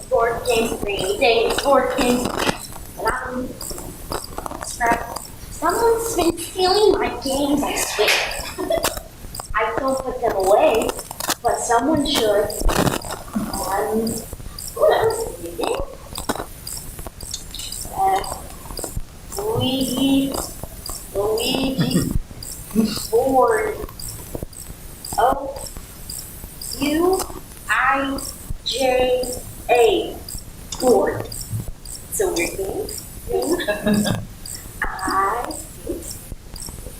board games, board games. And someone's been stealing my games, I swear. I don't put them away, but someone should. Who else is leaving? Luigi, board. O-U-I-J-A, board. It's a weird name. I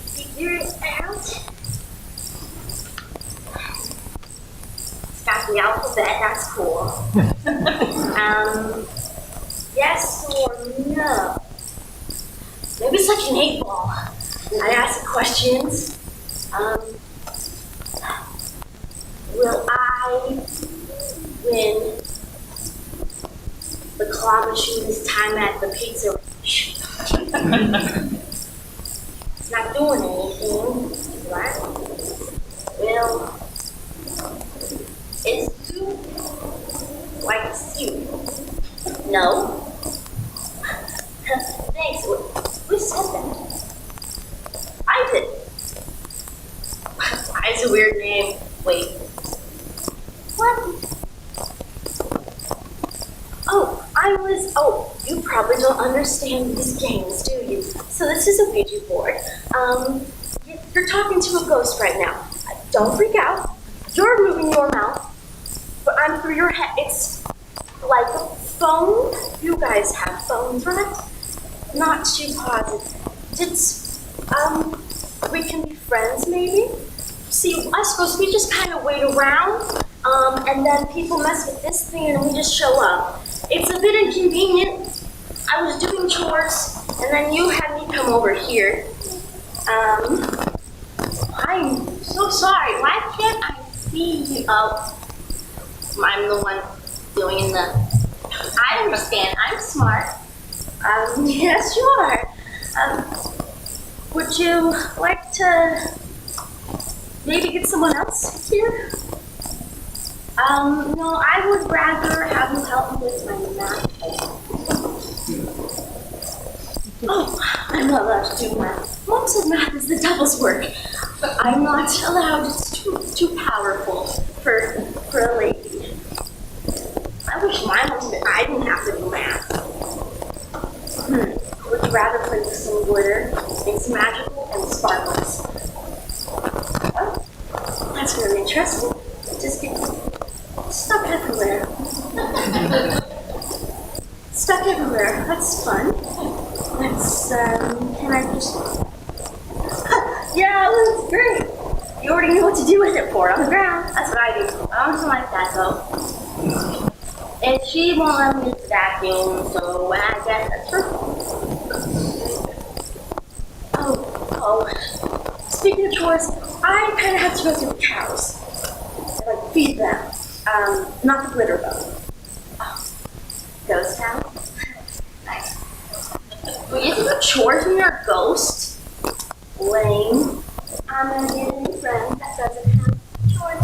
figure it out. It's got the alphabet, that's cool. Yes or no? Maybe it's like an 8-ball. I ask questions. Will I win the claw machine this time at the pizza ranch? It's not doing anything, right? Well, is soup like soup? No. Thanks. Who said that? I did. It's a weird name. Wait. What? You probably don't understand these games, do you? So this is a Ouija board. You're talking to a ghost right now. Don't freak out. You're moving your mouth, but I'm through your head. It's like a phone. You guys have phones, right? Not too positive. We can be friends, maybe? See, I suppose we just kind of wait around, and then people mess with this thing and we just show up. It's a bit inconvenient. I was doing chores, and then you had me come over here. I'm so sorry. Why can't I see you? Oh, I'm the one doing the... I understand. I'm smart. Yes, you are. Would you like to maybe get someone else here? No, I would rather have you help me with my math. Oh, I'm not allowed to do math. Mom said math is the devil's work. I'm not allowed. It's too powerful for a lady. I wish my mom said I didn't have to do math. Would you rather play with some glitter? It's magical and sparkles. Oh, that's really interesting. Just get stuck everywhere. Stuck everywhere. That's fun. Can I just... Yeah, that's great. You already know what to do with it. Pour it on the ground. That's what I do. I don't like that though. And she won't let me vacuum, so I guess that's her fault. Oh. Speaking of chores, I kind of have to go through the cows. Like feed them. Not the glitter though. Oh. Ghost town? Nice. Well, you do chores when you're a ghost? Lame. I'm gonna get a new friend that doesn't have chores.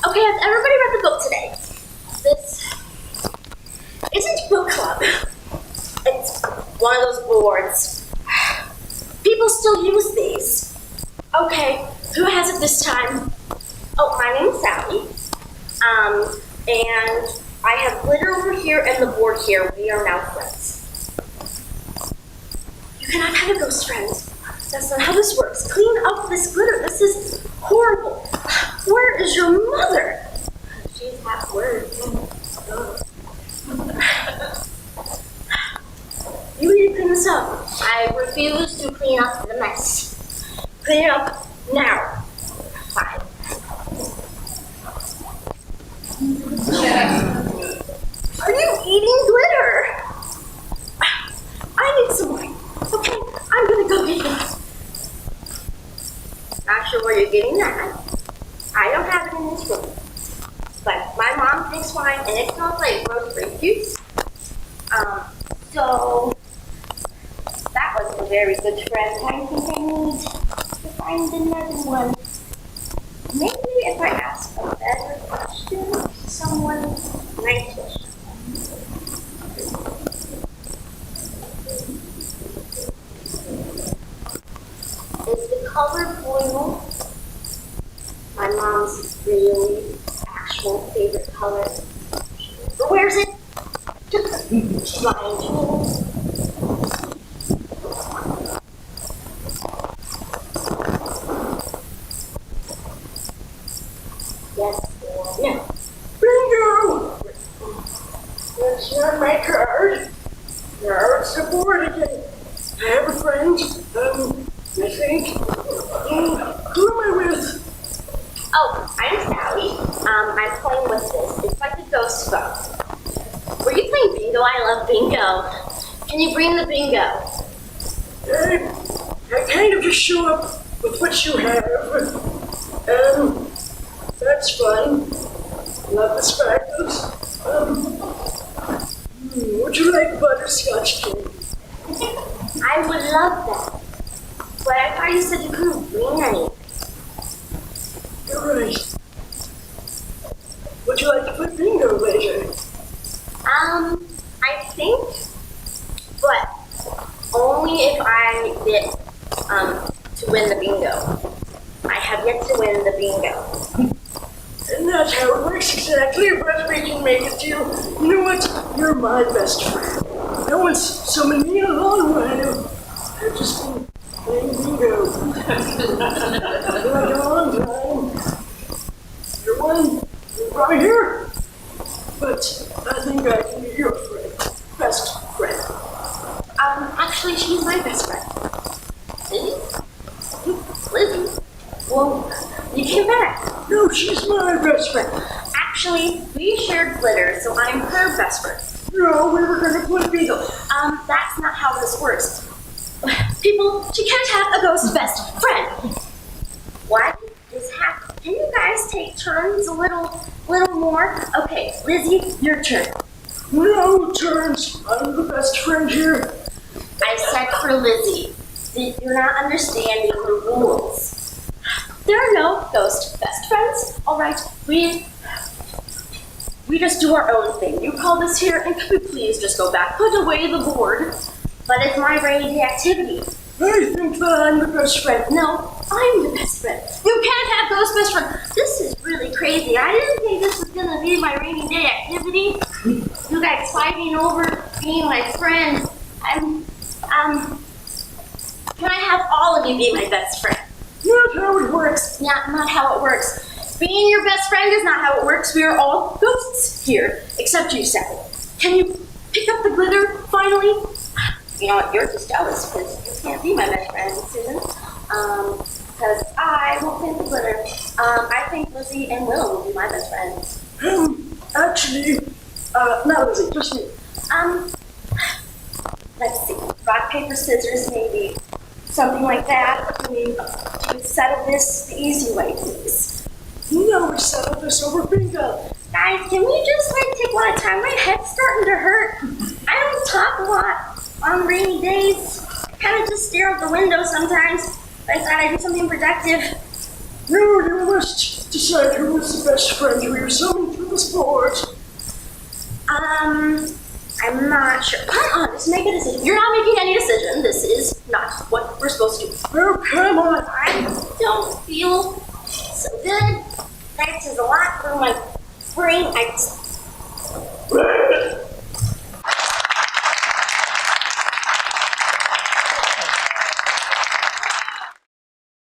Okay, has everybody read the book today? This isn't book club. It's one of those boards. People still use these. Okay, who has it this time? Oh, my name is Sally. And I have glitter over here and the board here. We are now friends. You cannot have a ghost friend. That's not how this works. Clean up this glitter. This is horrible. Where is your mother? She's half word. You need to clean this up. I refuse to clean up the mess. Clean it up now. Fine. Are you eating glitter? I need some more. Okay, I'm gonna go get it. Not sure where you're getting that. I don't have it in this room. But my mom drinks wine and it smells like rosemary juice. So that was a very good friend. I think I need to find another one. Maybe if I ask a better question, someone might wish. Is the color blue my mom's really actual favorite color? Or wears it? She's lying to me. Yes or no? Bingo! That's not my card. Now it's the board again. I have a friend, I think. Who am I with? Oh, I'm Sally. I'm playing with this. It's like a ghost phone. Were you playing bingo? I love bingo. Can you bring the bingo? I kind of just show up with what you have. That's fun. Love the sparkles. Would you like butterscotch candy? I would love that. But I thought you said you couldn't bring any. You're right. Would you like to put bingo later? I think, but only if I get, to win the bingo. I have yet to win the bingo. And that's how it works exactly, but we can make it to you. You know what? You're my best friend. No one's summoned me in a long while. I've just been playing bingo. For like a long time. You're one right here. But I think I can be your friend. Best friend. Actually, she's my best friend. Lizzie? Lizzie? Whoa, you came back. No, she's my best friend. Actually, we shared glitter, so I'm her best friend. No, we were gonna play bingo. That's not how this works. People, she can't have a ghost best friend. What is happening? Can you guys take turns a little more? Okay, Lizzie, your turn. No turns. I'm the best friend here. I said for Lizzie. You're not understanding the rules. There are no ghost best friends, all right? We just do our own thing. You called us here, and could we please just go back, put away the board? But it's my rainy day activity. I think that I'm the best friend. No, I'm the best friend. You can't have ghost best friend. This is really crazy. I didn't think this was gonna be my rainy day activity. You guys fighting over being my friend. Can I have all of you be my best friend? Not how it works. Not how it works. Being your best friend is not how it works. We are all ghosts here, except you, Sally. Can you pick up the glitter, finally? You know what, you're just jealous because you can't be my best friend, Susan. Because I won't pick the glitter. I think Lizzie and Will be my best friends. Actually, not Lizzie, just me. Let's see. Rock, paper, scissors, maybe. Something like that. Can we settle this the easy way, please? No, we settled this over bingo. Guys, can we just take one at a time? My head's starting to hurt. I don't talk a lot on rainy days. I kind of just stare out the window sometimes. But I thought I'd do something productive. No, you must decide who was the best friend we were summoned to the sport. I'm not sure. Come on, just make a decision. You're not making any decision. This is not what we're supposed to do. Oh, come on. I don't feel so good. That is a lot for my brain. I just